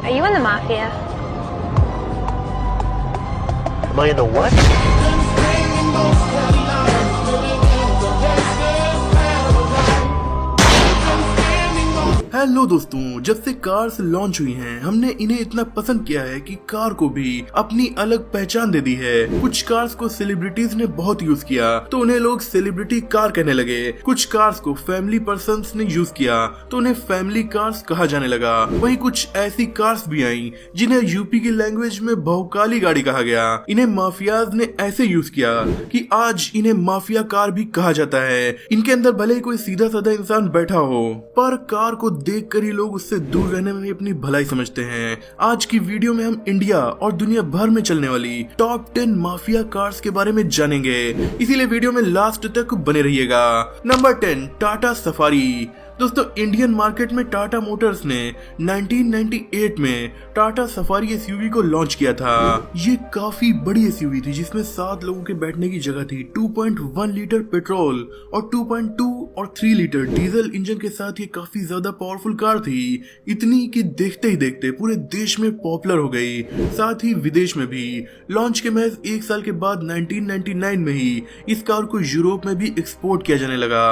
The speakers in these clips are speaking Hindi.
Are you in the mafia? Am I in the what? Hello दोस्तों, जब से कार्स लॉन्च हुई हैं, हमने इन्हें इतना पसंद किया है कि कार को भी अपनी अलग पहचान दे दी है। कुछ कार्स को सेलिब्रिटीज ने बहुत यूज किया तो उन्हें लोग सेलिब्रिटी कार कहने लगे। कुछ कार्स को फैमिली पर्सन्स ने यूज किया तो उन्हें फैमिली कार्स कहा जाने लगा। वहीं कुछ ऐसी कार्स भी आई जिन्हें यूपी की लैंग्वेज में बहुकाली गाड़ी कहा गया। इन्हें माफियाज ने ऐसे यूज किया कि आज इन्हें माफिया कार भी कहा जाता है। इनके अंदर भले ही कोई सीधा साधा इंसान बैठा हो, पर कार को देखकर ही लोग उससे दूर रहने में भी अपनी भलाई समझते हैं। आज की वीडियो में हम इंडिया और दुनिया भर में चलने वाली टॉप 10 माफिया कार्स के बारे में जानेंगे, इसीलिए वीडियो में लास्ट तक बने रहिएगा। Number 10, Tata safari. दोस्तों, इंडियन मार्केट में टाटा मोटर्स ने 1998 में टाटा सफारी एसयूवी को लॉन्च किया था। ये काफी बड़ी एसयूवी थी जिसमें 7 लोगों के बैठने की जगह थी। 2.1 लीटर पेट्रोल और 2.2 और 3 लीटर डीजल इंजन के साथ ये काफी ज्यादा पावरफुल कार थी। इतनी कि देखते ही देखते पूरे देश में पॉपुलर हो गई, साथ ही विदेश में भी। लॉन्च के महज 1 साल के बाद 1999 में ही इस कार को यूरोप में भी एक्सपोर्ट किया जाने लगा।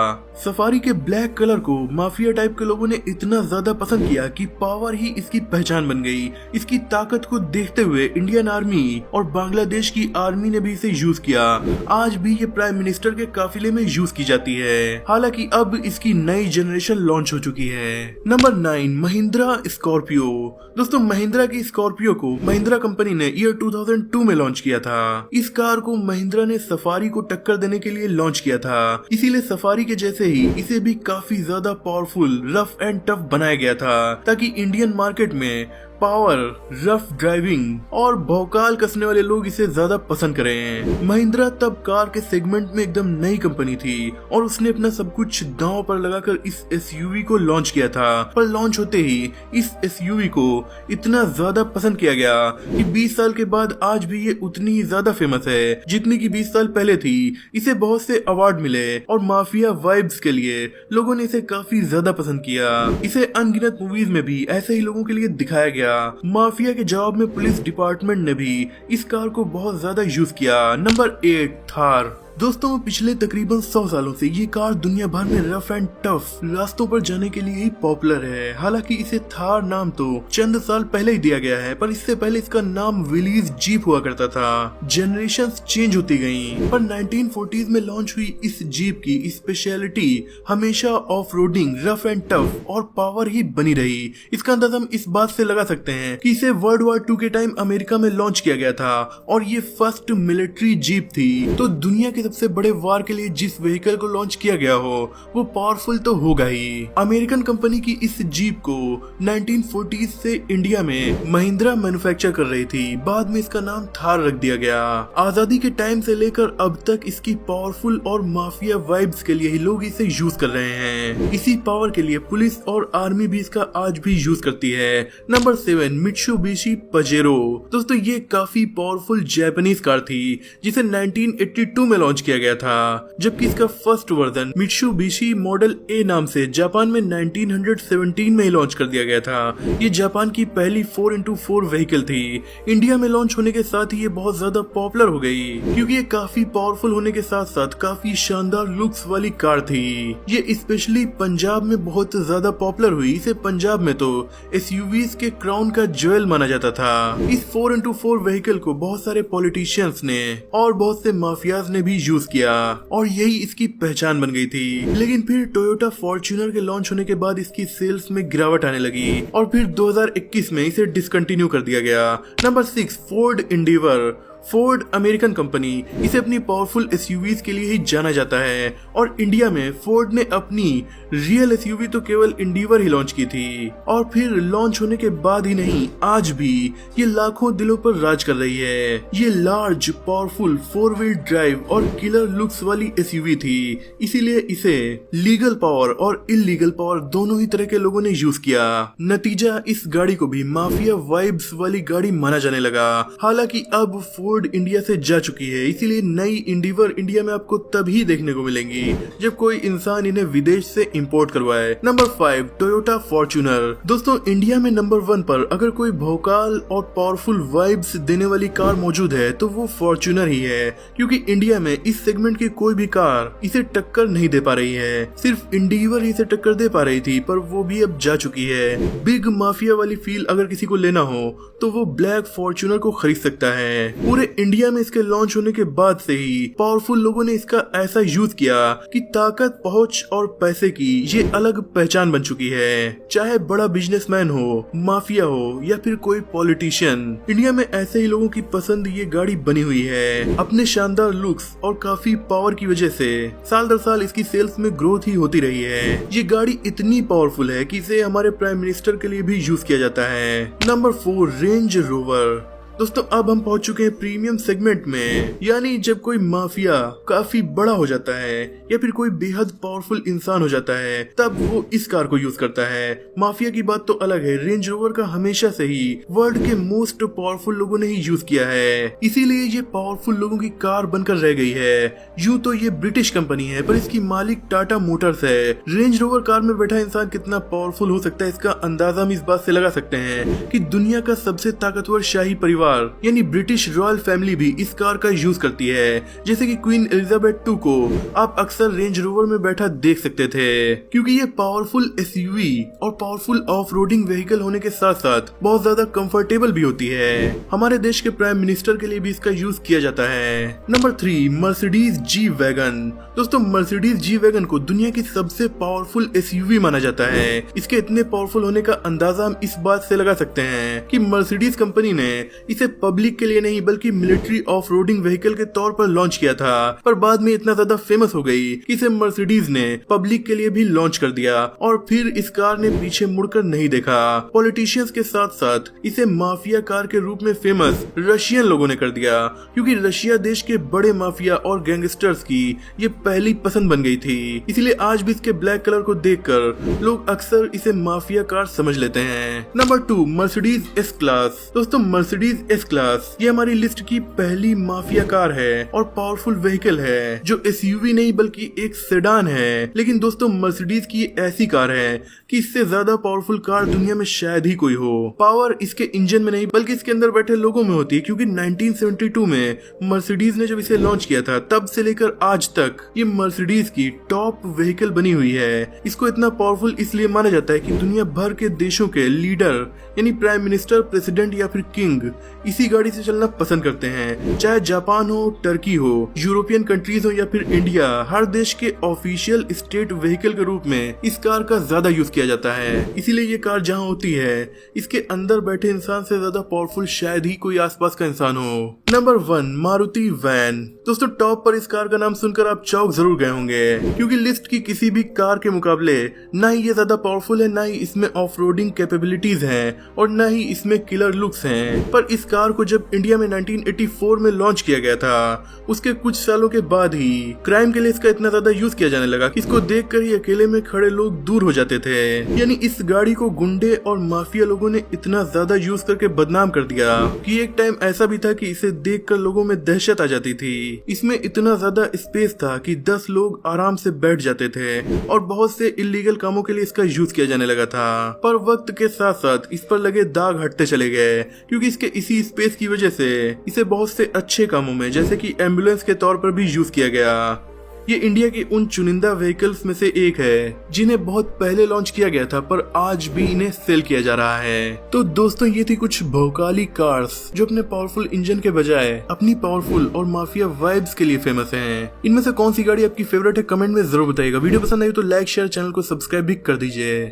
सफारी के ब्लैक कलर को माफिया टाइप के लोगों ने इतना ज्यादा पसंद किया कि पावर ही इसकी पहचान बन गई। इसकी ताकत को देखते हुए इंडियन आर्मी और बांग्लादेश की आर्मी ने भी इसे यूज किया। आज भी ये प्राइम मिनिस्टर के काफिले में यूज की जाती है। हालांकि अब इसकी नई जनरेशन लॉन्च हो चुकी है। Number 9, Mahindra Scorpio. दोस्तों, महिंद्रा की स्कॉर्पियो को महिंद्रा कंपनी ने ईयर 2002 में लॉन्च किया था। इस कार को महिंद्रा ने सफारी को टक्कर देने के लिए लॉन्च किया था, इसीलिए सफारी के जैसे ही इसे भी काफी ज्यादा पावरफुल, रफ एंड टफ बनाया गया था ताकि इंडियन मार्केट में पावर, रफ ड्राइविंग और भौकाल कसने वाले लोग इसे ज्यादा पसंद करें। महिंद्रा तब कार के सेगमेंट में एकदम नई कंपनी थी और उसने अपना सब कुछ दांव पर लगाकर इस एसयूवी को लॉन्च किया था। पर लॉन्च होते ही इस एसयूवी को इतना ज्यादा पसंद किया गया कि 20 साल के बाद आज भी ये उतनी ही ज्यादा फेमस है जितनी कि 20 साल पहले थी। इसे बहुत से अवार्ड मिले और माफिया वाइब्स के लिए लोगों ने इसे काफी ज्यादा पसंद किया। इसे अनगिनत मूवीज में भी ऐसे ही लोगों के लिए दिखाया गया। माफिया के जवाब में पुलिस डिपार्टमेंट ने भी इस कार को बहुत ज्यादा यूज किया। नंबर 8, थार। दोस्तों, पिछले तकरीबन 100 सालों से ये कार दुनिया भर में रफ एंड टफ रास्तों पर जाने के लिए ही पॉपुलर है। हालांकि इसे थार नाम तो चंद साल पहले ही दिया गया है, पर इससे पहले इसका नाम विलीज जीप हुआ करता था। जनरेशंस चेंज होती गईं, पर 1940s में लॉन्च हुई इस जीप की स्पेशलिटी हमेशा off roading, rough and tough और पावर ही बनी रही। इसका अंदाजा हम इस बात से लगा सकते हैं कि इसे वर्ल्ड वॉर 2 के टाइम अमेरिका में लॉन्च किया गया था और ये फर्स्ट मिलिट्री जीप थी। तो दुनिया के सबसे बड़े वार के लिए जिस व्हीकल को लॉन्च किया गया हो वो पावरफुल तो होगा ही। अमेरिकन कंपनी की इस जीप को 1940s से इंडिया में महिंद्रा मैन्युफैक्चर कर रही थी। बाद में इसका नाम थार रख दिया गया। आजादी के टाइम से लेकर अब तक इसकी पावरफुल और माफिया वाइब्स के लिए ही लोग इसे यूज कर रहे हैं। इसी पावर के लिए पुलिस और आर्मी भी इसका आज भी यूज करती है। Number 7, Mitsubishi Pajero. दोस्तों, ये काफी पावरफुल जापानीज कार थी जिसे 1982 में लॉन्च किया गया था, जबकि इसका फर्स्ट वर्जन मित्सुबिशी मॉडल ए नाम से जापान में 1917 में ही लॉन्च कर दिया गया था। ये जापान की पहली 4x4 व्हीकल थी। इंडिया में लॉन्च होने के साथ ही ये बहुत ज्यादा पॉपुलर हो गई क्योंकि ये काफी पावरफुल होने के साथ साथ काफी शानदार लुक्स वाली कार थी। ये स्पेशली पंजाब में बहुत ज्यादा पॉपुलर हुई। इसे पंजाब में तो एसयूवीज के क्राउन का ज्वेल माना जाता था। इस 4x4 व्हीकल को बहुत सारे पॉलिटिशियंस ने और बहुत से माफियाज ने भी यूज किया और यही इसकी पहचान बन गई थी। लेकिन फिर टोयोटा फॉर्च्यूनर के लॉन्च होने के बाद इसकी सेल्स में गिरावट आने लगी और फिर 2021 में इसे डिसकंटिन्यू कर दिया गया। Number 6, Ford endeavour. Ford American company, इसे अपनी पावरफुल एसयूवीज के लिए ही जाना जाता है और इंडिया में फोर्ड ने अपनी रियल एसयूवी तो केवल एंडीवर ही लॉन्च की थी और फिर लॉन्च होने के बाद ही नहीं, आज भी ये लाखों दिलों पर राज कर रही है। ये लार्ज, पावरफुल 4 व्हील ड्राइव और किलर लुक्स वाली एसयूवी थी, इसीलिए इसे लीगल पावर और इलीगल पावर दोनों ही तरह के लोगों ने यूज किया। नतीजा, इस गाड़ी को भी माफिया वाइब्स वाली गाड़ी माना जाने लगा। हालांकि अब फोर्ड इंडिया से जा चुकी है, इसीलिए नई इंडिवर इंडिया में आपको तभी देखने को मिलेंगी जब कोई इंसान इन्हें विदेश से इंपोर्ट करवाए। Number 5 Toyota Fortuner. दोस्तों इंडिया में नंबर 1 पर अगर कोई भौकाल और पावरफुल वाइब्स देने वाली कार मौजूद है तो वो फॉर्च्यूनर ही है, क्योंकि इंडिया में इस सेगमेंट की कोई भी कार इसे टक्कर नहीं दे पा रही है। सिर्फ इंडिवर ही इसे टक्कर दे पा रही थी, पर वो भी अब जा चुकी है। बिग माफिया वाली फील अगर किसी को लेना हो तो वो ब्लैक फॉर्च्यूनर को खरीद सकता है। पूरे इंडिया में इसके लॉन्च होने के बाद से ही पावरफुल लोगों ने इसका ऐसा यूज किया कि ताकत, पहुंच और पैसे की ये अलग पहचान बन चुकी है। चाहे बड़ा बिजनेसमैन हो, माफिया हो या फिर कोई पॉलिटिशियन, इंडिया में ऐसे ही लोगों की पसंद ये गाड़ी बनी हुई है। अपने शानदार लुक्स और काफी पावर की वजह से साल दर साल इसकी सेल्स में ग्रोथ ही होती रही है। ये गाड़ी इतनी पावरफुल है कि इसे हमारे प्राइम मिनिस्टर के लिए भी यूज किया जाता है। Number 4 range rover. दोस्तों अब हम पहुंच चुके हैं प्रीमियम सेगमेंट में, यानी जब कोई माफिया काफी बड़ा हो जाता है या फिर कोई बेहद पावरफुल इंसान हो जाता है तब वो इस कार को यूज करता है। माफिया की बात तो अलग है, रेंज रोवर का हमेशा से ही वर्ल्ड के मोस्ट पावरफुल लोगों ने ही यूज किया है, इसीलिए ये पावरफुल लोगों की कार बनकर रह गई है। यूं तो ये ब्रिटिश कंपनी है पर इसकी मालिक टाटा मोटर्स है। रेंज रोवर कार में बैठा इंसान कितना पावरफुल हो सकता है इसका अंदाजा हम इस बात से लगा सकते हैं कि दुनिया का सबसे ताकतवर शाही परिवार यानी ब्रिटिश रॉयल फैमिली भी इस कार का यूज करती है। जैसे कि क्वीन एलिजाबेथ II को आप अक्सर रेंज रोवर में बैठा देख सकते थे, क्योंकि ये पावरफुल एसयूवी और पावरफुल ऑफ रोडिंग व्हीकल होने के साथ साथ बहुत ज्यादा कंफर्टेबल भी होती है। हमारे देश के प्राइम मिनिस्टर के लिए भी इसका यूज किया जाता है। Number 3 Mercedes G wagon. दोस्तों मर्सिडीज जी वैगन को दुनिया की सबसे पावरफुल एसयूवी माना जाता है। इसके इतने पावरफुल होने का अंदाजा हम इस बात से लगा सकते हैं कि मर्सिडीज कंपनी ने इसे पब्लिक के लिए नहीं बल्कि मिलिट्री ऑफ रोडिंग व्हीकल के तौर पर लॉन्च किया था, पर बाद में इतना ज्यादा फेमस हो गई कि इसे मर्सिडीज ने पब्लिक के लिए भी लॉन्च कर दिया और फिर इस कार ने पीछे मुड़कर नहीं देखा। पॉलिटिशियंस के साथ साथ इसे माफिया कार के रूप में फेमस रशियन लोगों ने कर दिया, क्योंकि रशिया देश के बड़े माफिया और गैंगस्टर्स की ये पहली पसंद बन गई थी। इसलिए आज भी इसके ब्लैक कलर को देखकर लोग अक्सर इसे माफिया कार समझ लेते हैं। Number 2 Mercedes S class. दोस्तों मर्सिडीज एस क्लास ये हमारी लिस्ट की पहली माफिया कार है और पावरफुल व्हीकल है, जो एसयूवी नहीं बल्कि एक सेडान है। लेकिन दोस्तों मर्सिडीज की ऐसी कार है कि इससे ज्यादा पावरफुल कार दुनिया में शायद ही कोई हो। पावर इसके इंजन में नहीं बल्कि इसके अंदर बैठे लोगों में होती है, क्योंकि 1972 में मर्सिडीज ने जब इसे लॉन्च किया था तब से लेकर आज तक ये मर्सिडीज की टॉप व्हीकल बनी हुई है। इसको इतना पावरफुल इसलिए माना जाता है कि दुनिया भर के देशों के लीडर यानी प्राइम मिनिस्टर, प्रेसिडेंट या फिर किंग इसी गाड़ी से चलना पसंद करते हैं। चाहे जापान हो, टर्की हो, यूरोपियन कंट्रीज हो या फिर इंडिया, हर देश के ऑफिशियल स्टेट व्हीकल के रूप में इस कार का ज्यादा यूज किया जाता है। इसीलिए ये कार जहाँ होती है इसके अंदर बैठे इंसान से ज्यादा पावरफुल शायद ही कोई आसपास का इंसान हो। Number 1 Maruti van. दोस्तों टॉप पर इस कार का नाम सुनकर आप चौंक जरूर गए होंगे, क्योंकि लिस्ट की किसी भी कार के मुकाबले ना ही ये ज्यादा पावरफुल है, ना ही इसमें ऑफ रोडिंग कैपेबिलिटीज हैं और ना ही इसमें किलर लुक्स हैं। पर इस कार को जब इंडिया में 1984 में लॉन्च किया गया था, उसके कुछ सालों के बाद ही क्राइम के लिए इसका इतना ज्यादा यूज किया जाने लगा कि इसको देखकर ही अकेले में खड़े लोग दूर हो जाते थे। यानी इस गाड़ी को गुंडे और माफिया लोगों ने इतना ज्यादा यूज करके बदनाम कर दिया कि एक टाइम ऐसा भी था कि इसे देखकर लोगों में दहशत आ जाती थी। इसमें इतना ज्यादा स्पेस था कि 10 लोग आराम से बैठ जाते थे और बहुत से इलीगल कामों के लिए इसका यूज किया जाने लगा था। पर वक्त के साथ साथ इस पर लगे दाग हटते चले गए, क्योंकि इसके इसी स्पेस की वजह से इसे बहुत से अच्छे कामों में जैसे कि एम्बुलेंस के तौर पर भी यूज किया गया। ये इंडिया की उन चुनिंदा व्हीकल्स में से एक है जिन्हें बहुत पहले लॉन्च किया गया था, पर आज भी इन्हें सेल किया जा रहा है। तो दोस्तों ये थी कुछ भौकाली कार्स जो अपने पावरफुल इंजन के बजाय अपनी पावरफुल और माफिया वाइब्स के लिए फेमस हैं। इनमें से कौन सी गाड़ी आपकी फेवरेट है कमेंट में जरूर बताइएगा। वीडियो पसंद आई तो लाइक शेयर, चैनल को सब्सक्राइब भी कर दीजिए।